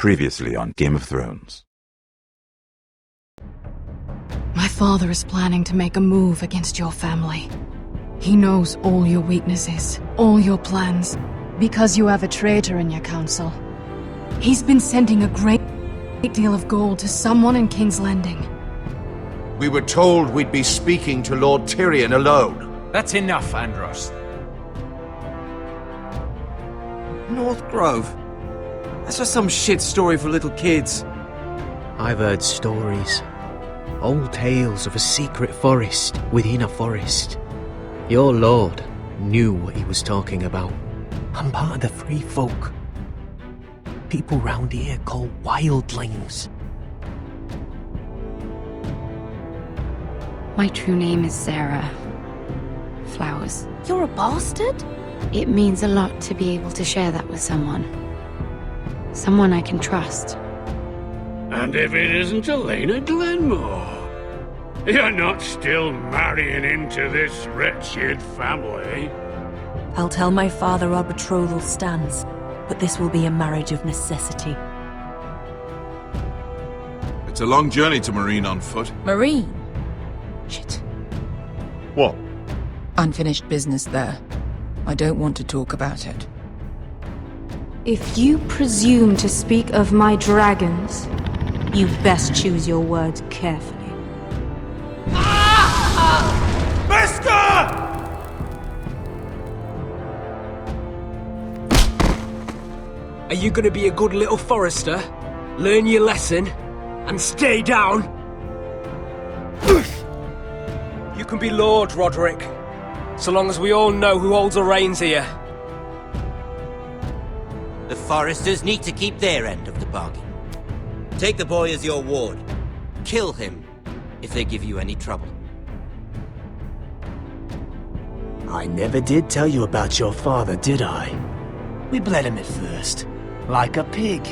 Previously on Game of Thrones. My father is planning to make a move against your family. He knows all your weaknesses, all your plans, because you have a traitor in your council. He's been sending a great deal of gold to someone in King's Landing. We were told we'd be speaking to Lord Tyrion alone. That's enough, Andros. North Grove? That's just some shit story for little kids. I've heard stories. Old tales of a secret forest within a forest. Your lord knew what he was talking about. I'm part of the free folk. People round here call wildlings. My true name is Sarah Flowers. You're a bastard? It means a lot to be able to share that with someone. Someone I can trust. And if it isn't Elena Glenmore, you're not still marrying into this wretched family. I'll tell my father our betrothal stands, but this will be a marriage of necessity. It's a long journey to Marine on foot. Marine? Shit. What? Unfinished business there. I don't want to talk about it. If you presume to speak of my dragons, you best choose your words carefully. Are you gonna be a good little forester? Learn your lesson? And stay down? You can be Lord, Roderick. So long as we all know who holds the reins here. The Foresters need to keep their end of the bargain. Take the boy as your ward. Kill him if they give you any trouble. I never did tell you about your father, did I? We bled him at first, like a pig.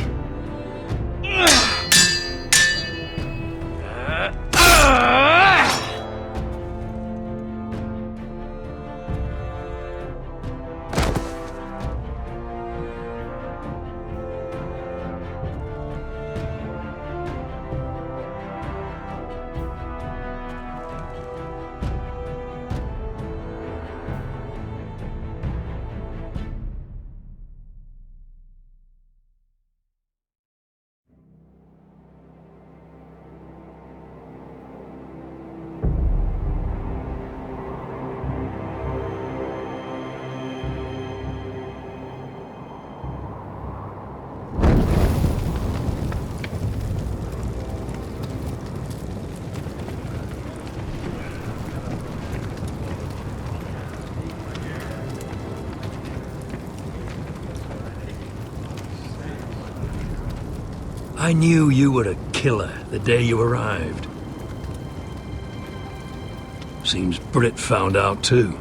I knew you were a killer the day you arrived. Seems Britt found out too.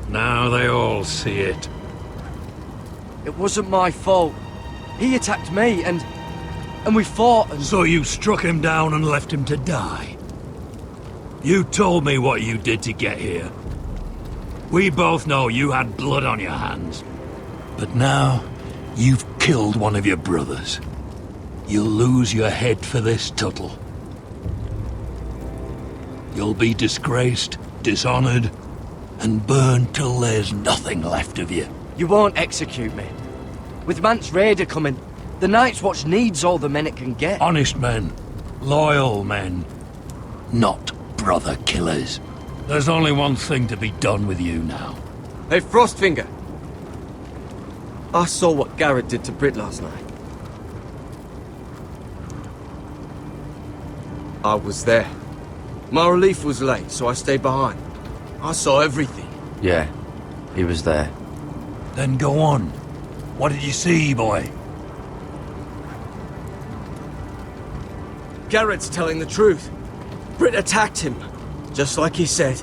Now they all see it. It wasn't my fault. He attacked me and we fought and... So you struck him down and left him to die? You told me what you did to get here. We both know you had blood on your hands. But now, you've killed one of your brothers. You'll lose your head for this, Tuttle. You'll be disgraced, dishonored, and burned till there's nothing left of you. You won't execute me. With Mance Raider coming, the Night's Watch needs all the men it can get. Honest men. Loyal men. Not brother killers. There's only one thing to be done with you now. Hey, Frostfinger. I saw what Garrett did to Britt last night. I was there. My relief was late, so I stayed behind. I saw everything. Yeah, he was there. Then go on. What did you see, boy? Garrett's telling the truth. Britt attacked him. Just like he said,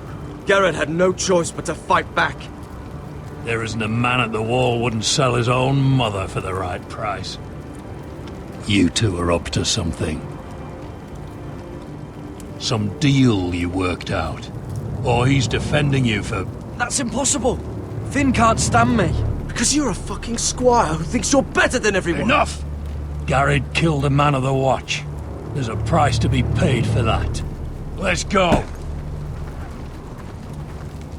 Garrett had no choice but to fight back. There isn't a man at the wall wouldn't sell his own mother for the right price. You two are up to something. Some deal you worked out. Or he's defending you for... That's impossible! Finn can't stand me. Because you're a fucking squire who thinks you're better than everyone. Enough! Garrett killed a man of the Watch. There's a price to be paid for that. Let's go.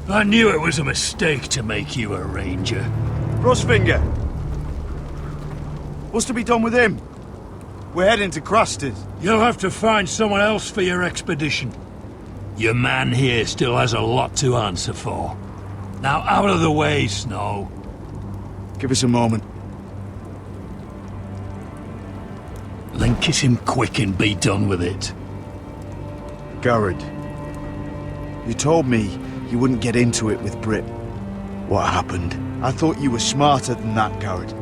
I knew it was a mistake to make you a ranger. Rustfinger! What's to be done with him? We're heading to Craster's. You'll have to find someone else for your expedition. Your man here still has a lot to answer for. Now out of the way, Snow. Give us a moment. Then kiss him quick and be done with it. Garrett, you told me you wouldn't get into it with Britt. What happened? I thought you were smarter than that, Garrett.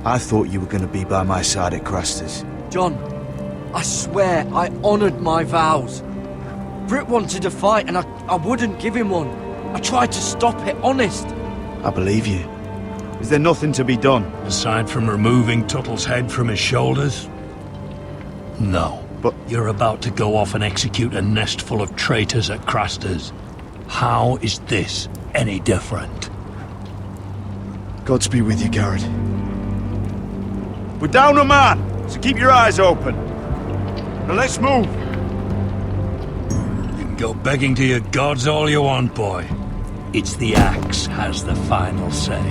I thought you were going to be by my side at Craster's. John, I swear I honored my vows. Britt wanted a fight and I wouldn't give him one. I tried to stop it, honest. I believe you. Is there nothing to be done? Aside from removing Tuttle's head from his shoulders? No. But you're about to go off and execute a nest full of traitors at Craster's. How is this any different? Godspeed with you, Garrett. We're down a man, so keep your eyes open. Now let's move. You can go begging to your gods all you want, boy. It's the axe has the final say.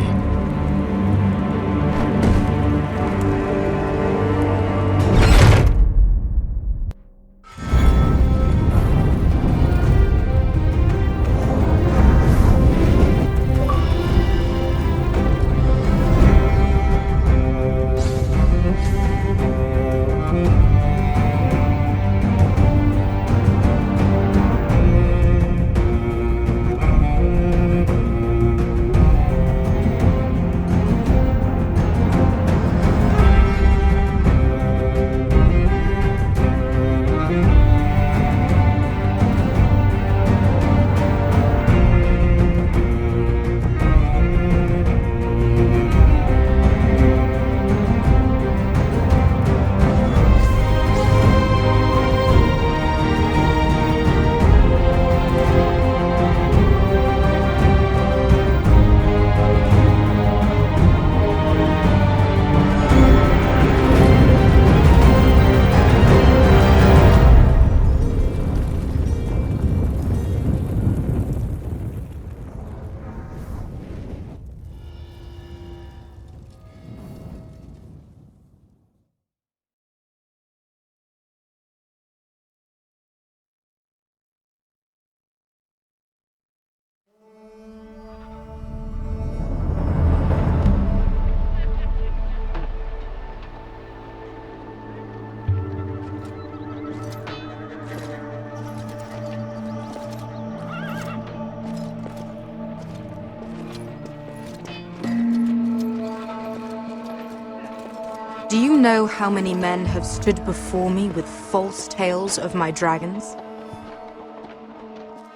Do you know how many men have stood before me with false tales of my dragons?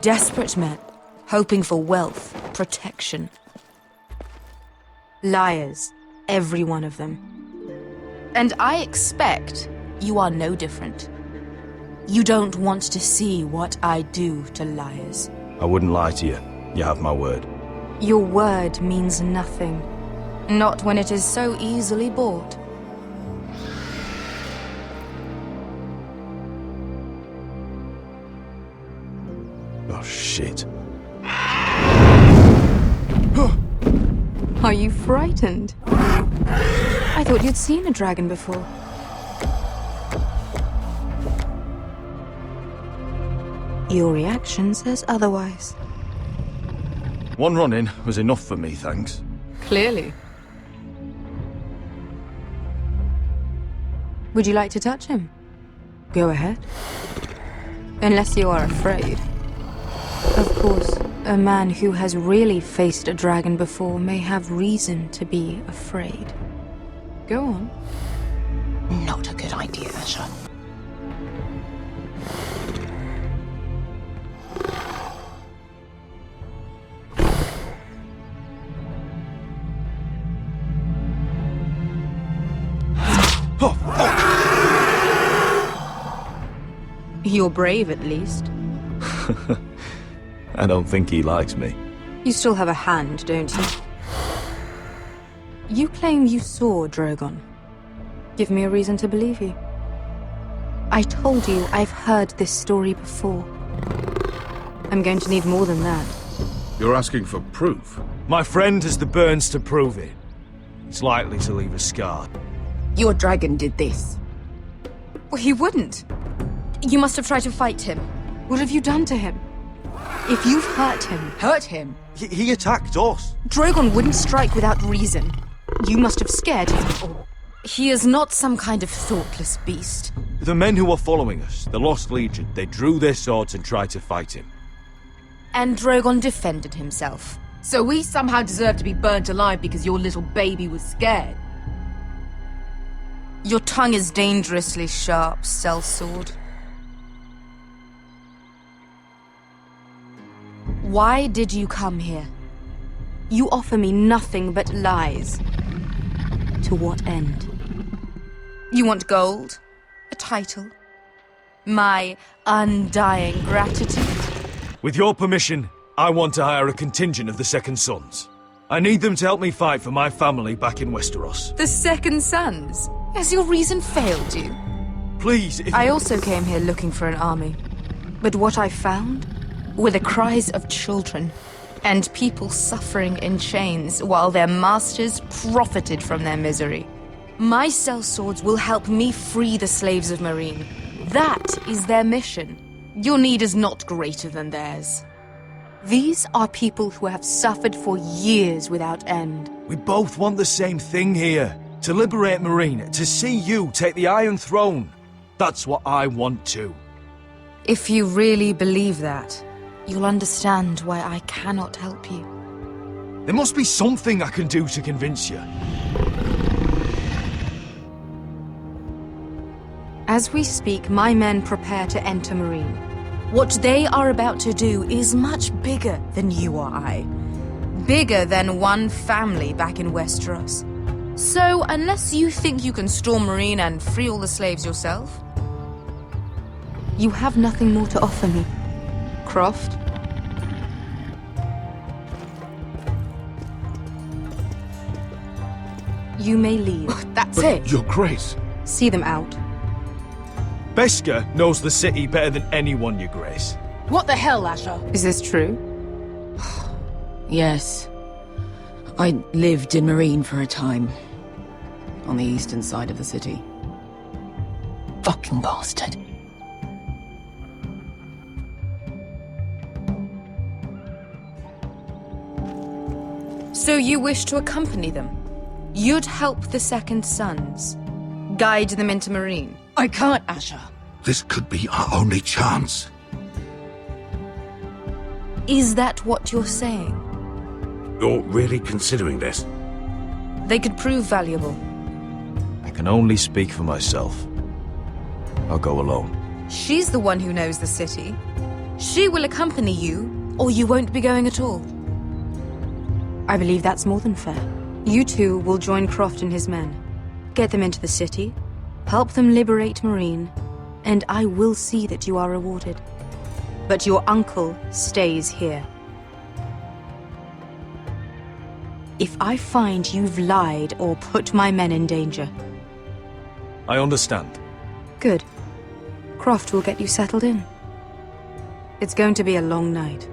Desperate men, hoping for wealth, protection. Liars, every one of them. And I expect you are no different. You don't want to see what I do to liars. I wouldn't lie to you. You have my word. Your word means nothing. Not when it is so easily bought. Oh, shit. Are you frightened? I thought you'd seen a dragon before. Your reaction says otherwise. One run-in was enough for me, thanks. Clearly. Would you like to touch him? Go ahead. Unless you are afraid. Of course, a man who has really faced a dragon before may have reason to be afraid. Go on. Not a good idea, sir. You're brave, at least. I don't think he likes me. You still have a hand, don't you? You claim you saw Drogon. Give me a reason to believe you. I told you I've heard this story before. I'm going to need more than that. You're asking for proof? My friend has the burns to prove it. It's likely to leave a scar. Your dragon did this. Well, he wouldn't. You must have tried to fight him. What have you done to him? If you've hurt him... Hurt him? He attacked us. Drogon wouldn't strike without reason. You must have scared him, or... He is not some kind of thoughtless beast. The men who were following us, the Lost Legion, they drew their swords and tried to fight him. And Drogon defended himself. So we somehow deserve to be burnt alive because your little baby was scared? Your tongue is dangerously sharp, sellsword. Why did you come here? You offer me nothing but lies. To what end? You want gold? A title? My undying gratitude? With your permission, I want to hire a contingent of the Second Sons. I need them to help me fight for my family back in Westeros. The Second Sons? Has your reason failed you? Please, if... I also came here looking for an army. But what I found were the cries of children and people suffering in chains while their masters profited from their misery. My sellswords will help me free the slaves of Meereen. That is their mission. Your need is not greater than theirs. These are people who have suffered for years without end. We both want the same thing here. To liberate Meereen, to see you take the Iron Throne. That's what I want too. If you really believe that, you'll understand why I cannot help you. There must be something I can do to convince you. As we speak, my men prepare to enter Meereen. What they are about to do is much bigger than you or I. Bigger than one family back in Westeros. So, unless you think you can storm Meereen and free all the slaves yourself, you have nothing more to offer me, Croft. You may leave. That's it. Your Grace. See them out. Beskha knows the city better than anyone, Your Grace. What the hell, Asher? Is this true? Yes. I lived in Meereen for a time. On the eastern side of the city. Fucking bastard. So you wish to accompany them? You'd help the Second Sons? Guide them into Meereen? I can't, Asher. This could be our only chance. Is that what you're saying? You're really considering this? They could prove valuable. I can only speak for myself. I'll go alone. She's the one who knows the city. She will accompany you, or you won't be going at all. I believe that's more than fair. You two will join Croft and his men. Get them into the city, help them liberate Meereen, and I will see that you are rewarded. But your uncle stays here. If I find you've lied or put my men in danger... I understand. Good. Croft will get you settled in. It's going to be a long night.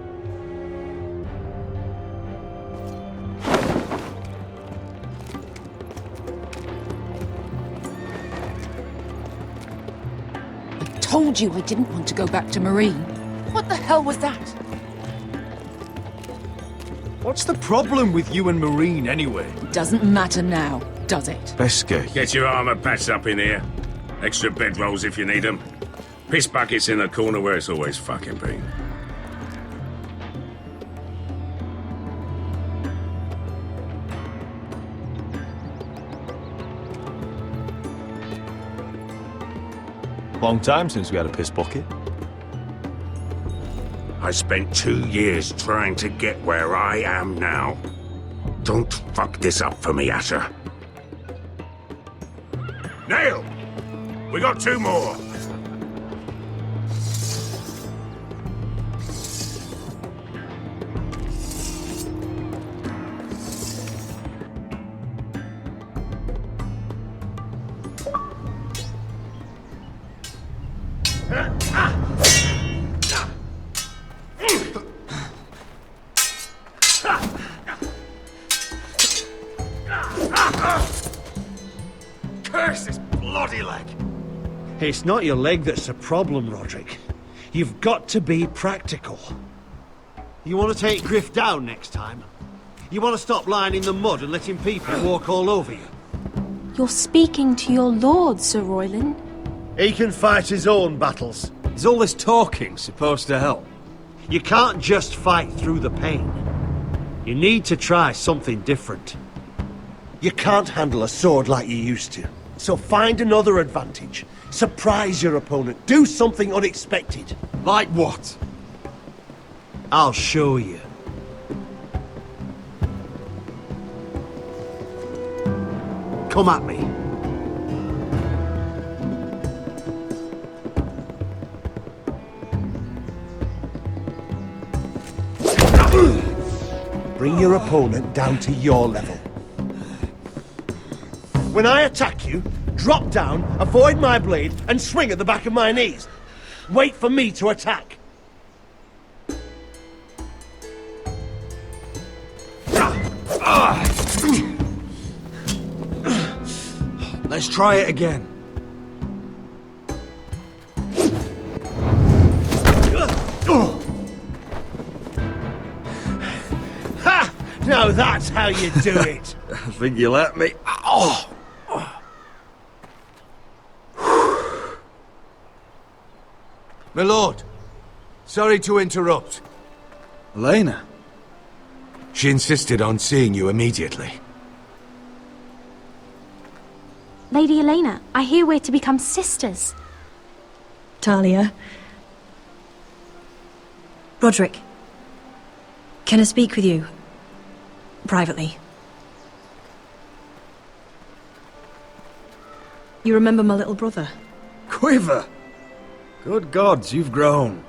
I told you I didn't want to go back to Meereen. What the hell was that? What's the problem with you and Meereen, anyway? Doesn't matter now, does it? Beskha. Get your armor patched up in here. Extra bedrolls if you need them. Piss buckets in the corner where it's always fucking been. Long time since we had a piss bucket. I spent 2 years trying to get where I am now. Don't fuck this up for me, Asher. Nail! We got 2 more! First this bloody leg. It's not your leg that's the problem, Roderick. You've got to be practical. You want to take Griff down next time? You want to stop lying in the mud and letting people walk all over you? You're speaking to your lord, Sir Royland. He can fight his own battles. Is all this talking supposed to help? You can't just fight through the pain. You need to try something different. You can't handle a sword like you used to. So find another advantage. Surprise your opponent. Do something unexpected. Like what? I'll show you. Come at me. Bring your opponent down to your level. When I attack you, drop down, avoid my blade, and swing at the back of my knees. Wait for me to attack. Let's try it again. Ha! Now that's how you do it. I think you let me. Oh! My lord, sorry to interrupt. Elena? She insisted on seeing you immediately. Lady Elena, I hear we're to become sisters. Talia. Roderick. Can I speak with you? Privately. You remember my little brother? Quiver! Good gods, you've grown.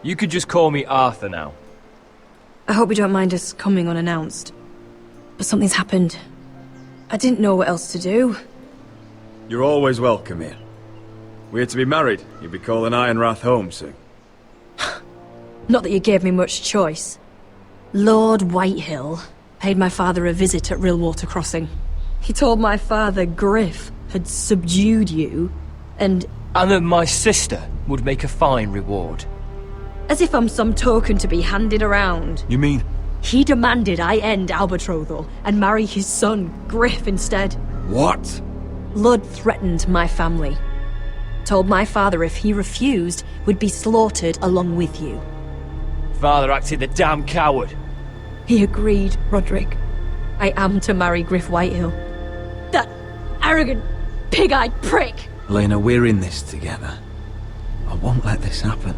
You could just call me Arthur now. I hope you don't mind us coming unannounced. But something's happened. I didn't know what else to do. You're always welcome here. We're to be married. You'll be calling Ironrath home soon. Not that you gave me much choice. Lord Whitehill paid my father a visit at Rillwater Crossing. He told my father Griff had subdued you, and that my sister would make a fine reward. As if I'm some token to be handed around. You mean? He demanded I end our betrothal and marry his son, Griff, instead. What? Lud threatened my family. Told my father if he refused, we'd be slaughtered along with you. Father acted the damn coward. He agreed, Roderick. I am to marry Griff Whitehill. That arrogant, pig-eyed prick! Elena, we're in this together. I won't let this happen.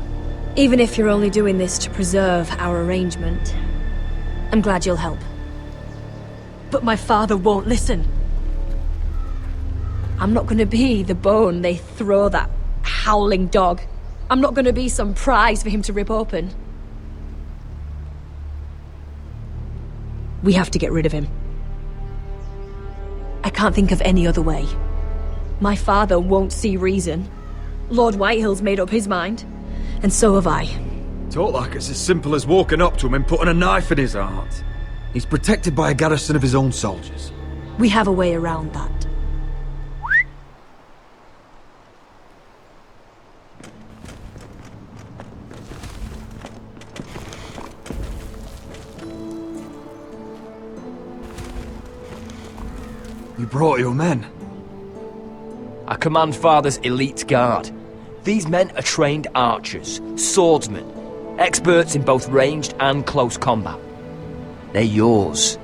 Even if you're only doing this to preserve our arrangement, I'm glad you'll help. But my father won't listen. I'm not gonna be the bone they throw that howling dog. I'm not gonna be some prize for him to rip open. We have to get rid of him. I can't think of any other way. My father won't see reason. Lord Whitehill's made up his mind, and so have I. Talk like it's as simple as walking up to him and putting a knife in his heart. He's protected by a garrison of his own soldiers. We have a way around that. You brought your men. I command Father's elite guard. These men are trained archers, swordsmen, experts in both ranged and close combat. They're yours,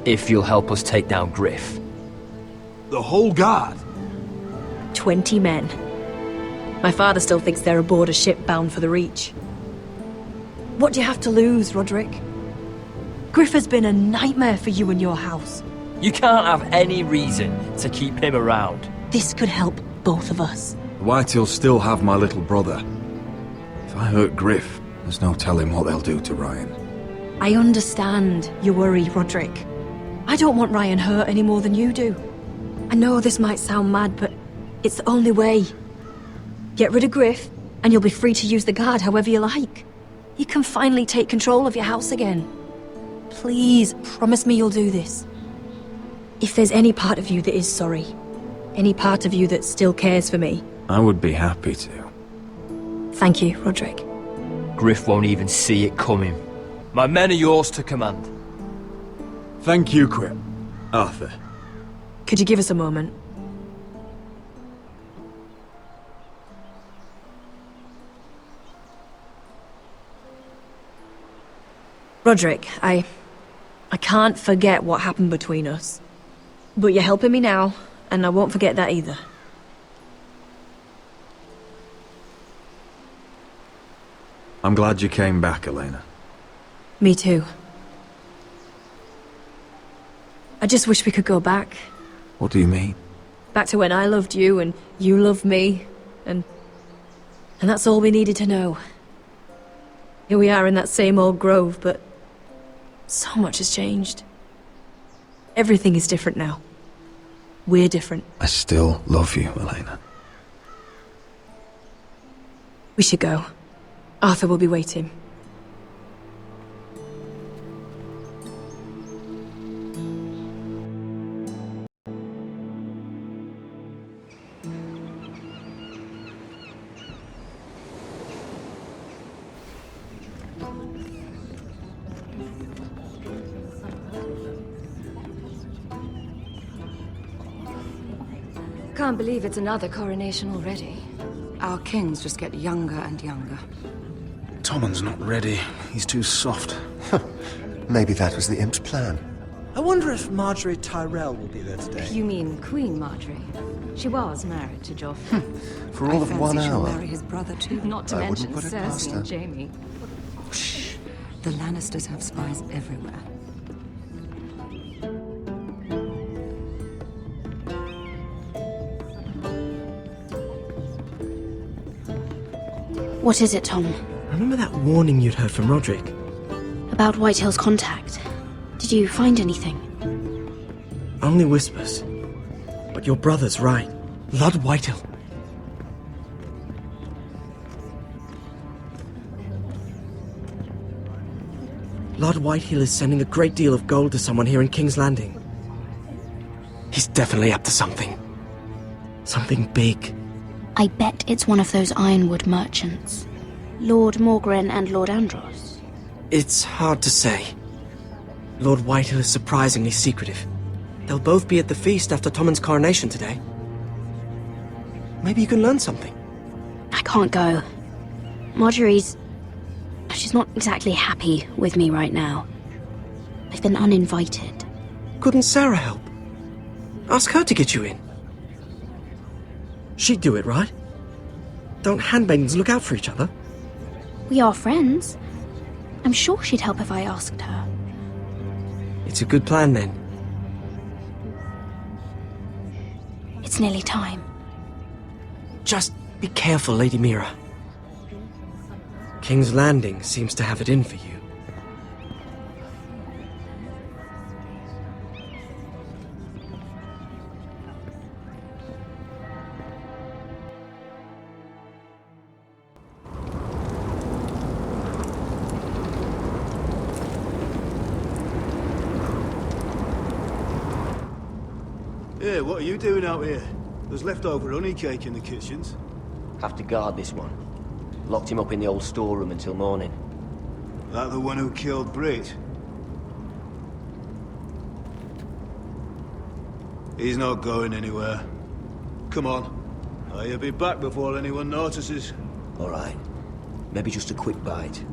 if you'll help us take down Griff. The whole guard? 20 men. My father still thinks they're aboard a ship bound for the Reach. What do you have to lose, Roderick? Griff has been a nightmare for you and your house. You can't have any reason to keep him around. This could help both of us. The Whitehills still have my little brother. If I hurt Griff, there's no telling what they'll do to Ryan. I understand your worry, Roderick. I don't want Ryan hurt any more than you do. I know this might sound mad, but it's the only way. Get rid of Griff, and you'll be free to use the guard however you like. You can finally take control of your house again. Please, promise me you'll do this. If there's any part of you that is sorry, any part of you that still cares for me, I would be happy to. thank you, Roderick. Griff won't even see it coming. My men are yours to command. Thank you, Quip. Arthur. Could you give us a moment? Roderick, I can't forget what happened between us. But you're helping me now, and I won't forget that either. I'm glad you came back, Elena. Me too. I just wish we could go back. What do you mean? Back to when I loved you and you loved me, and that's all we needed to know. Here we are in that same old grove, but so much has changed. Everything is different now. We're different. I still love you, Elena. We should go. Arthur will be waiting. Can't believe it's another coronation already. Our kings just get younger and younger. Tommen's not ready. He's too soft. Maybe that was the imp's plan. I wonder if Marjorie Tyrell will be there today. You mean Queen Marjorie? She was married to Joffrey. For all of 1 She'll hour. marry his brother too. Not to I wouldn't mention put it past Cersei her. and Jaime. Shh. The Lannisters have spies everywhere. What is it, Tom? Remember that warning you'd heard from Roderick? About Whitehill's contact. Did you find anything? Only whispers. But your brother's right. Lord Whitehill. Lord Whitehill is sending a great deal of gold to someone here in King's Landing. He's definitely up to something. Something big. I bet it's one of those ironwood merchants. Lord Morgren and Lord Andros. It's hard to say. Lord Whitehill is surprisingly secretive. They'll both be at the feast after Tommen's coronation today. Maybe you can learn something. I can't go. She's not exactly happy with me right now. I've been uninvited. Couldn't Sarah help? Ask her to get you in. She'd do it, right? Don't handmaidens look out for each other? We are friends. I'm sure she'd help if I asked her. It's a good plan, then. It's nearly time. Just be careful, Lady Mira. King's Landing seems to have it in for you. Yeah, what are you doing out here? There's leftover honey cake in the kitchens. Have to guard this one. Locked him up in the old storeroom until morning. That the one who killed Brit? He's not going anywhere. Come on. I'll be back before anyone notices. All right. Maybe just a quick bite.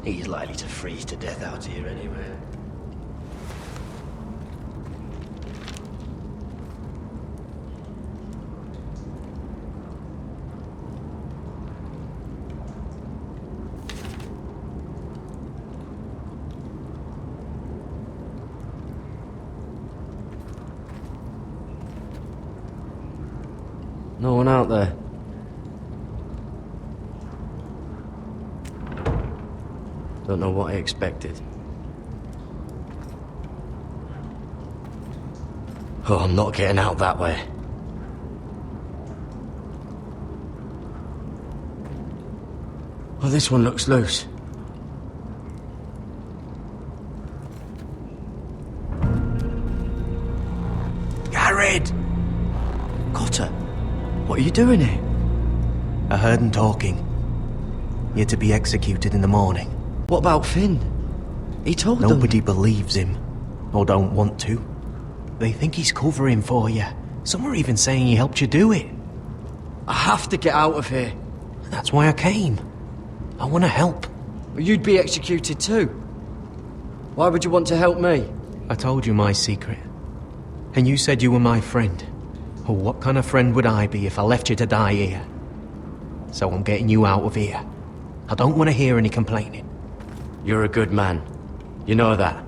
He's likely to freeze to death out here anyway. No one out there. Don't know what I expected. Oh, I'm not getting out that way. Oh, this one looks loose. Gared! Cotter, what are you doing here? I heard him talking. You're to be executed in the morning. What about Finn? He told them... Nobody believes him, or don't want to. They think he's covering for you. Some are even saying he helped you do it. I have to get out of here. That's why I came. I want to help. You'd be executed too. Why would you want to help me? I told you my secret. And you said you were my friend. Well, what kind of friend would I be if I left you to die here? So I'm getting you out of here. I don't want to hear any complaining. You're a good man. You know that.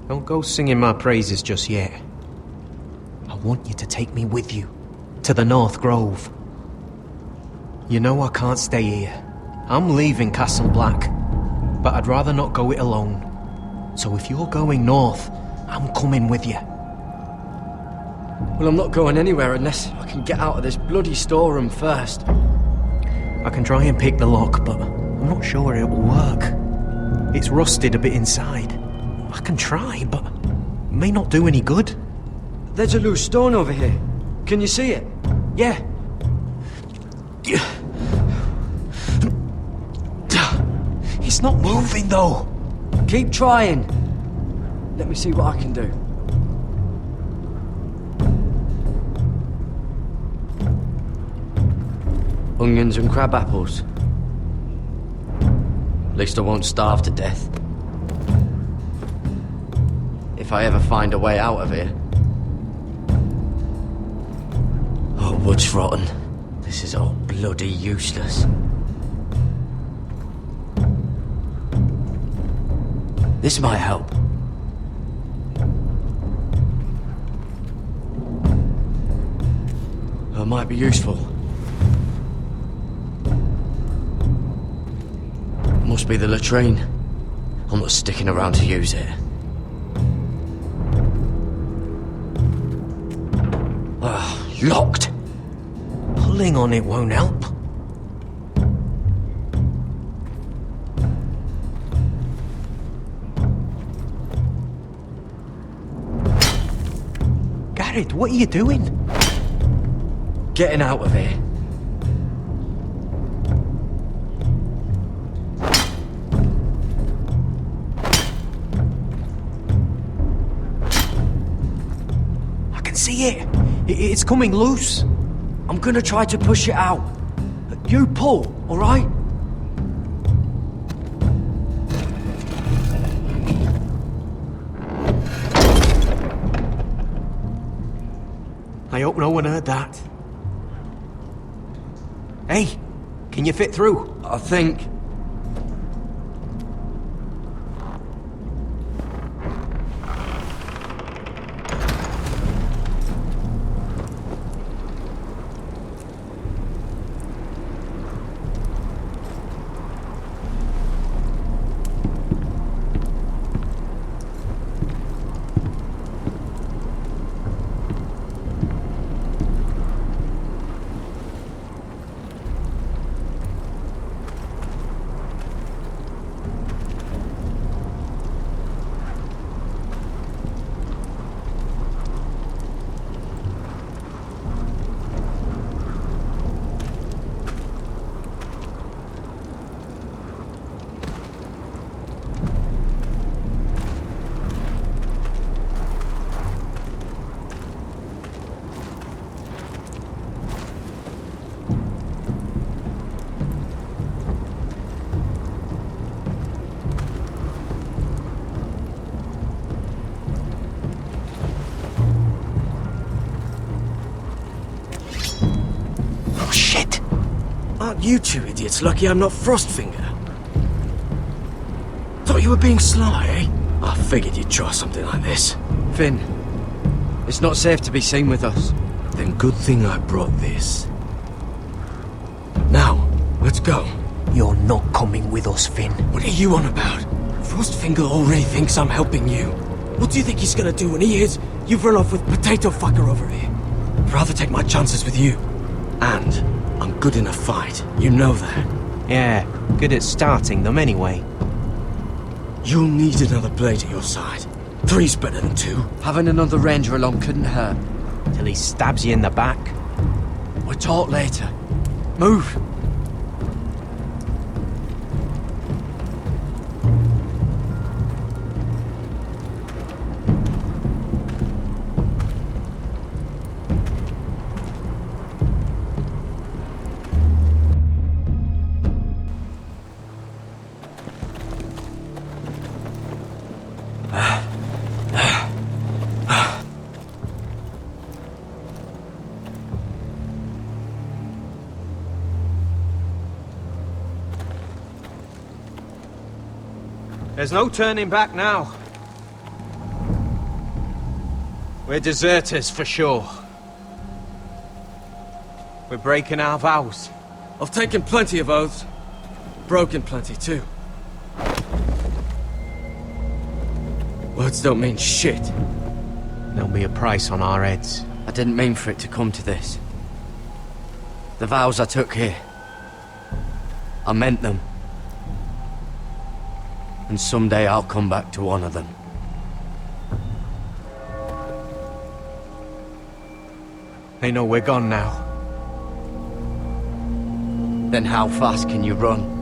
Don't go singing my praises just yet. I want you to take me with you. To the North Grove. You know I can't stay here. I'm leaving Castle Black. But I'd rather not go it alone. So if you're going north, I'm coming with you. Well, I'm not going anywhere unless I can get out of this bloody storeroom first. I can try and pick the lock, but I'm not sure it will work. It's rusted a bit inside. I can try, but it may not do any good. There's a loose stone over here. Can you see it? Yeah. It's not moving, though. Keep trying. Let me see what I can do. Onions and crab apples. At least I won't starve to death. If I ever find a way out of here. Oh, wood's rotten. This is all bloody useless. This might help. It might be useful. Must be the latrine. I'm not sticking around to use it. Locked. Pulling on it won't help. Gared, what are you doing? Getting out of here. I can see it. It's coming loose. I'm gonna try to push it out. You pull, all right? I hope no one heard that. Hey, can you fit through? I think. Aren't you two idiots lucky I'm not Frostfinger? Thought you were being sly, eh? I figured you'd try something like this. Finn, it's not safe to be seen with us. Then good thing I brought this. Now, let's go. You're not coming with us, Finn. What are you on about? Frostfinger already thinks I'm helping you. What do you think he's gonna do when he hears you've run off with Potato Fucker over here? I'd rather take my chances with you. And I'm good in a fight. You know that. Yeah, good at starting them anyway. You'll need another blade at your side. 3's better than 2. Having another ranger along couldn't hurt. till he stabs you in the back. We'll talk later. Move! There's no turning back now. We're deserters for sure. We're breaking our vows. I've taken plenty of oaths. Broken plenty too. Words don't mean shit. There'll be a price on our heads. I didn't mean for it to come to this. The vows I took here, I meant them. And someday I'll come back to honor them. They know we're gone now. Then how fast can you run?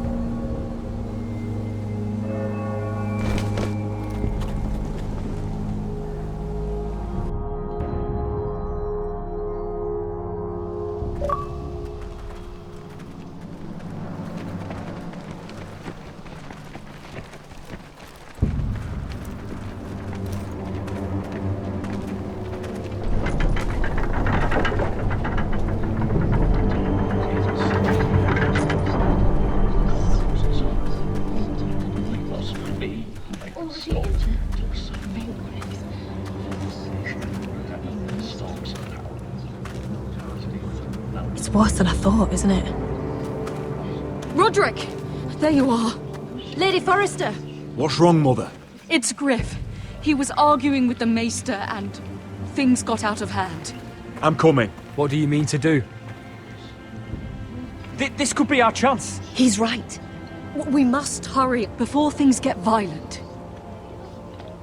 It's worse than I thought, isn't it? Roderick! There you are. Lady Forrester! What's wrong, Mother? It's Griff. He was arguing with the Maester and things got out of hand. I'm coming. What do you mean to do? This could be our chance. He's right. We must hurry before things get violent.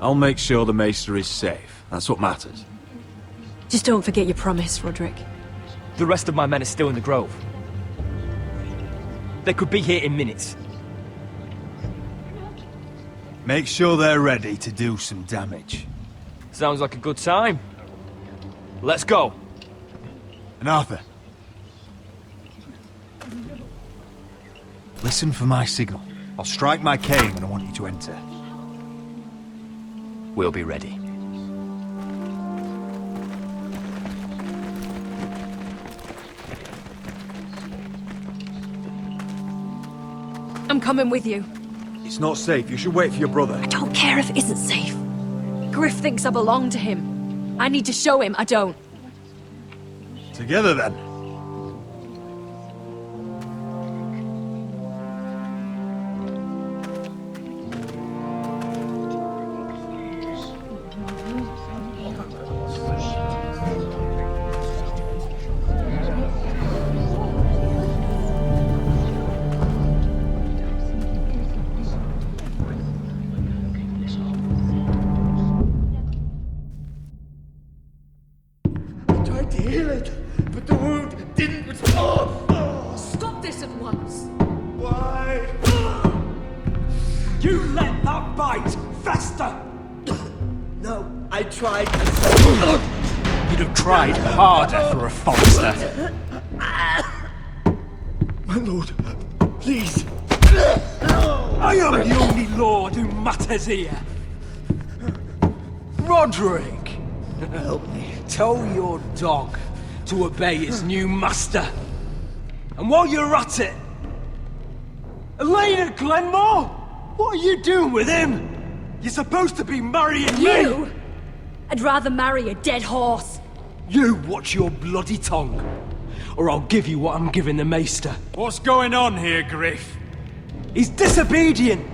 I'll make sure the Maester is safe. That's what matters. Just don't forget your promise, Roderick. The rest of my men are still in the grove. They could be here in minutes. Make sure they're ready to do some damage. Sounds like a good time. Let's go. And Arthur, listen for my signal. I'll strike my cane when I want you to enter. We'll be ready. I'm coming with you. It's not safe. You should wait for your brother. I don't care if it isn't safe. Griff thinks I belong to him. I need to show him I don't. Together then. You'd have tried harder for a Forrester. My lord, please. I am the only lord who matters here. Roderick! Help me. Tell your dog to obey his new master. And while you're at it, Elena Glenmore? What are you doing with him? You're supposed to be marrying me! You? I'd rather marry a dead horse. You watch your bloody tongue, or I'll give you what I'm giving the Maester. What's going on here, Griff? He's disobedient,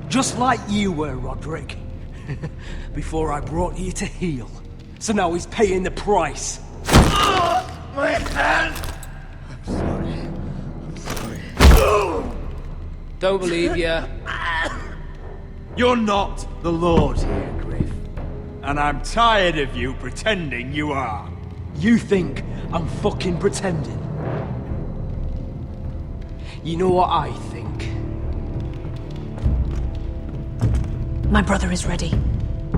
just like you were, Roderick. Before I brought you to heel. So now he's paying the price. My hand! I'm sorry. Don't believe you. You're not the Lord here, Griff. And I'm tired of you pretending you are. You think I'm fucking pretending? You know what I think? My brother is ready.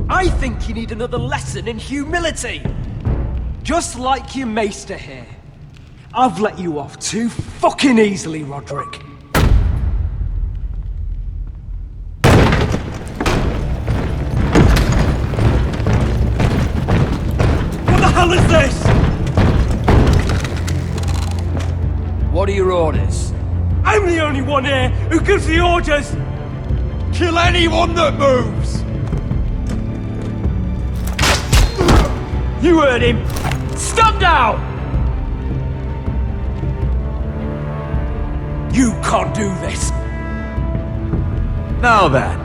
I think you need another lesson in humility. Just like your maester here. I've let you off too fucking easily, Roderick. What the hell is this? What are your orders? I'm the only one here who gives the orders! Kill anyone that moves! You heard him! Stand down! You can't do this! Now then,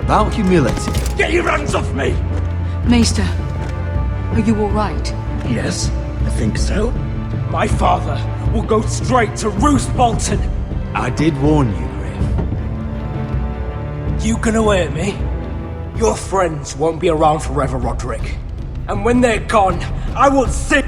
about humility. Get your hands off me! Maester, are you alright? Yes, I think so. My father will go straight to Roose Bolton. I did warn you, Griff. You can await me. Your friends won't be around forever, Roderick. And when they're gone, I will sit...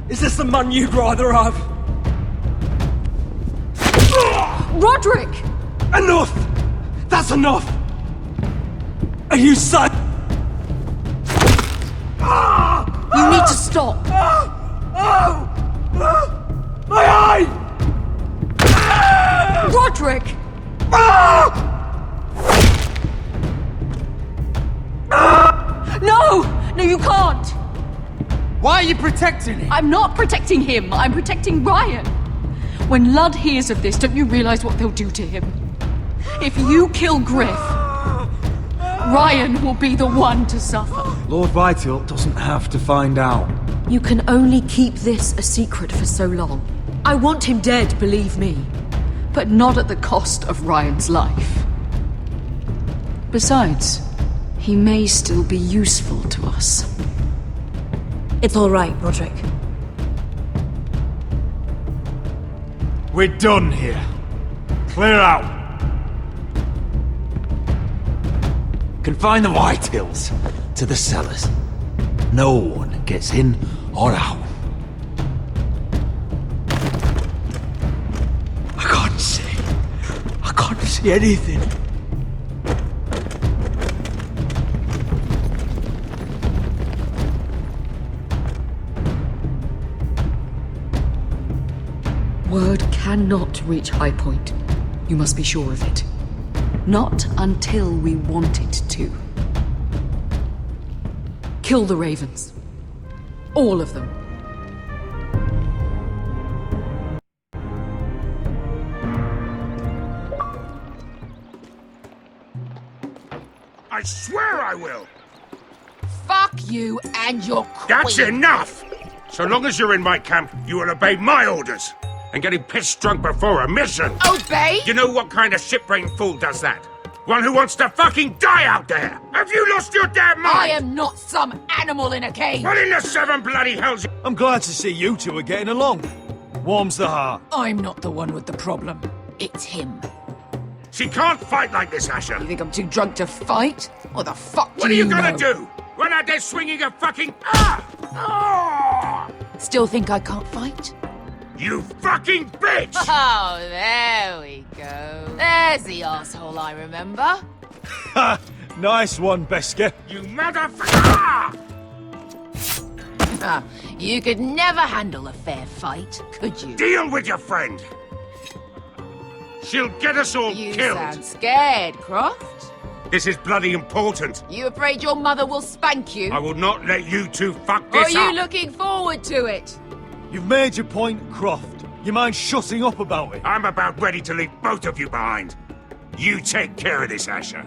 Is this the man you'd rather have? Roderick! Enough! That's enough! Are you sad? You need to stop! My eye! Roderick! No! No, you can't! Why are you protecting him? I'm not protecting him, I'm protecting Ryan. When Ludd hears of this, don't you realize what they'll do to him? If you kill Griff, Ryan will be the one to suffer. Lord Whitehill doesn't have to find out. You can only keep this a secret for so long. I want him dead, believe me. But not at the cost of Ryan's life. Besides, he may still be useful to us. It's all right, Roderick. We're done here. Clear out. Confine the Whitehills to the cellars. No one gets in or out. I can't see anything. Word cannot reach High Point. You must be sure of it. Not until we want it to. Kill the ravens. All of them. I swear I will! Fuck you and your queen. That's enough! So long as you're in my camp, you will obey my orders. And getting pissed drunk before a mission. Obey? You know what kind of shit-brained fool does that? One who wants to fucking die out there! Have you lost your damn mind? I am not some animal in a cage. What in the seven bloody hells? I'm glad to see you two are getting along. Warms the heart. I'm not the one with the problem. It's him. She can't fight like this, Asher. You think I'm too drunk to fight? What the fuck do What are you gonna know? do? Run out there swinging a fucking... Ah! Still think I can't fight? You fucking bitch! Oh, there we go. There's the asshole I remember. Ha! Nice one, Besker. You motherfucker! You could never handle a fair fight, could you? Deal with your friend! She'll get us all You killed! sound scared, Croft. This is bloody important. You afraid your mother will spank you? I will not let you two fuck Or are this you up! looking forward to it? You've made your point, Croft. You mind shutting up about it? I'm about ready to leave both of you behind. You take care of this, Asher.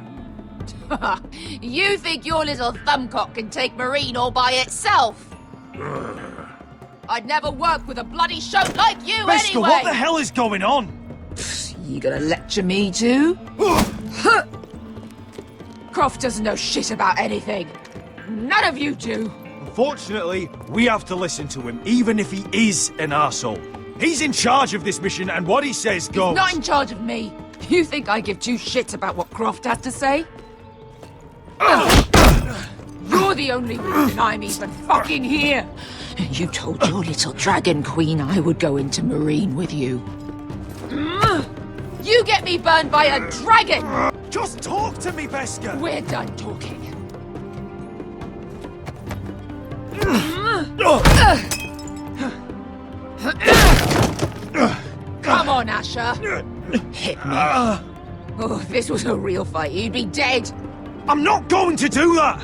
You think your little thumbcock can take Marine all by itself? I'd never work with a bloody shote like you Besker, anyway! what the hell is going on? You gonna lecture me too? Croft doesn't know shit about anything. None of you do. Unfortunately, we have to listen to him, even if he is an arsehole. He's in charge of this mission, and what he says goes. He's not in charge of me. You think I give two shits about what Croft has to say? You're the only reason I'm even fucking here. You told your little dragon queen I would go into Marine with you. You get me burned by a dragon! Just talk to me, Beskha! We're done talking. Come on, Asher. Hit me. Oh, if this was a real fight, you'd be dead. I'm not going to do that!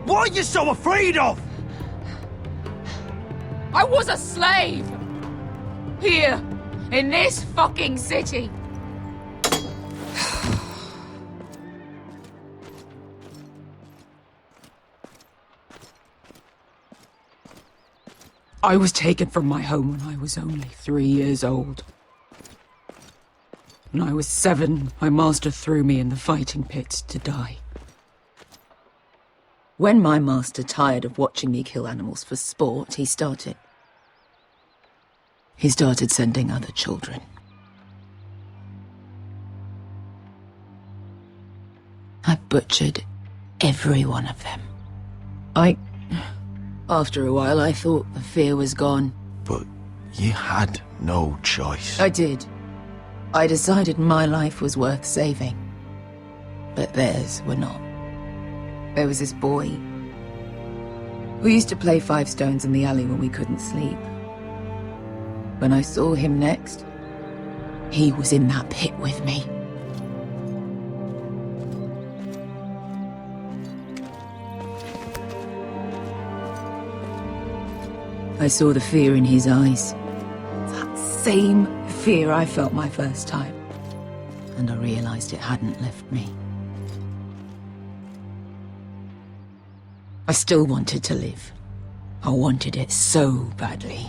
What are you so afraid of? I was a slave! Here, in this fucking city. I was taken from my home when I was only 3 years old. When I was 7, my master threw me in the fighting pits to die. When my master tired of watching me kill animals for sport, he started sending other children. I butchered every one of them. After a while, I thought the fear was gone. But you had no choice. I did. I decided my life was worth saving. But theirs were not. There was this boy who used to play 5 stones in the alley when we couldn't sleep. When I saw him next, he was in that pit with me. I saw the fear in his eyes. That same fear I felt my first time. And I realized it hadn't left me. I still wanted to live. I wanted it so badly.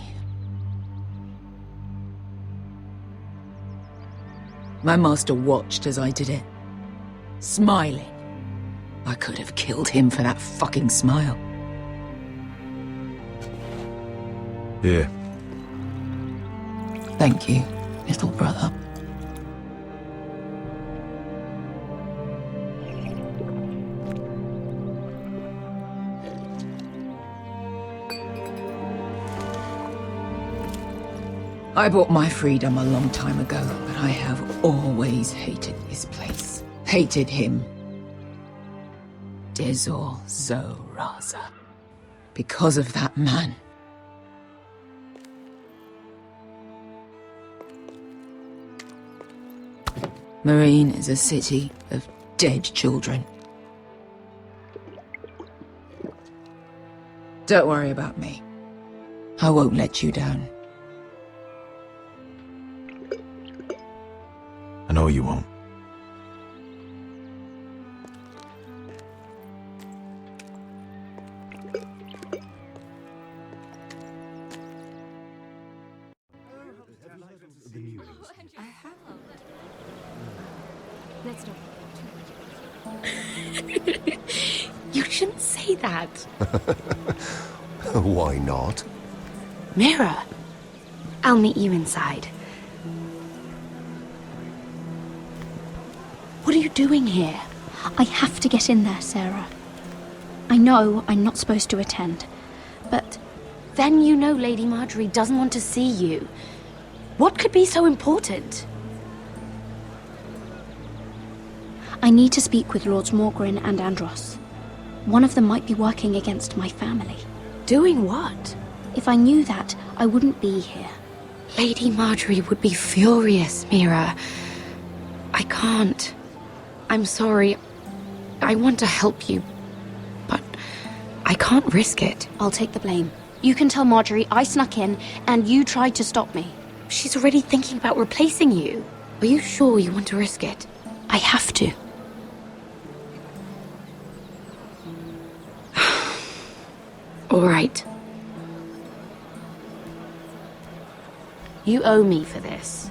My master watched as I did it, smiling. I could have killed him for that fucking smile. Here. Thank you, little brother. I bought my freedom a long time ago, but I have always hated this place. Hated him. Dezor Zoraza. Because of that man. Marine is a city of dead children. Don't worry about me. I won't let you down. I know you won't. Let's do You shouldn't say that. Why not? Mira. I'll meet you inside. What are you doing here? I have to get in there, Sarah. I know I'm not supposed to attend, but Then you know Lady Marjorie doesn't want to see you. What could be so important? I need to speak with Lords Morgrin and Andros. One of them might be working against my family. Doing what? If I knew that, I wouldn't be here. Lady Marjorie would be furious, Mira. I can't. I'm sorry. I want to help you, but I can't risk it. I'll take the blame. You can tell Marjorie I snuck in and you tried to stop me. She's already thinking about replacing you. Are you sure you want to risk it? I have to. All right. You owe me for this.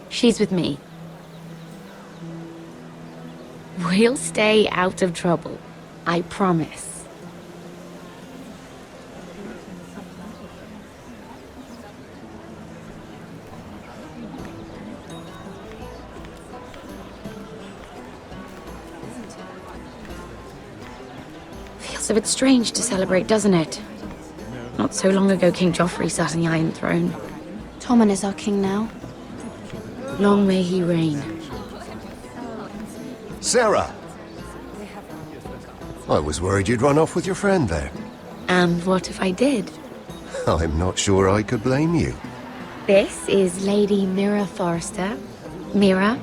She's with me. We'll stay out of trouble. I promise. Feels a bit strange to celebrate, doesn't it? Not so long ago, King Joffrey sat on the Iron Throne. Tommen is our king now. Long may he reign. Sarah! I was worried you'd run off with your friend there. And what if I did? I'm not sure I could blame you. This is Lady Mira Forrester. Mira,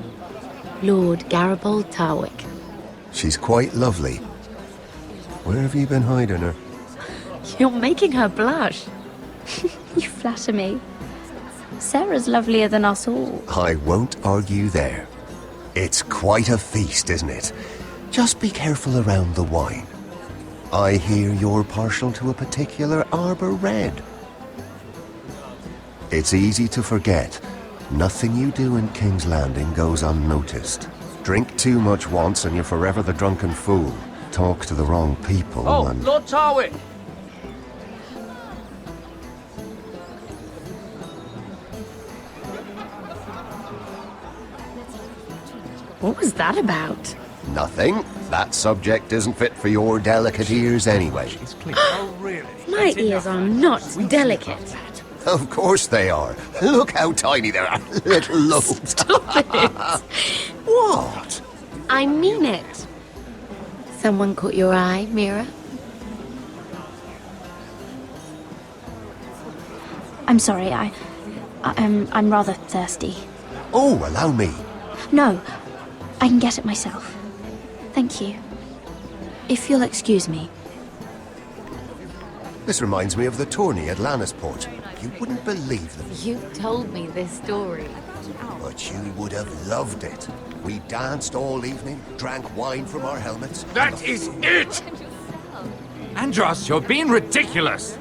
Lord Garibald Tarwick. She's quite lovely. Where have you been hiding her? You're making her blush. You flatter me. Sarah's lovelier than us all. I won't argue there. It's quite a feast, isn't it? Just be careful around the wine. I hear you're partial to a particular Arbor Red. It's easy to forget. Nothing you do in King's Landing goes unnoticed. Drink too much once and you're forever the drunken fool. Talk to the wrong people and... Lord Tarwick! What was that about? Nothing. That subject isn't fit for your delicate ears anyway. My ears are not delicate. Of course they are. Look how tiny they are. Little lobes. Stop it! What? I mean it. Someone caught your eye, Mira? I'm sorry, I'm rather thirsty. Oh, allow me. No, I can get it myself. Thank you. If you'll excuse me. This reminds me of the tourney at Lannisport. You wouldn't believe them. You told me this story. But you would have loved it. We danced all evening, drank wine from our helmets. That is it! Andros, you're being ridiculous!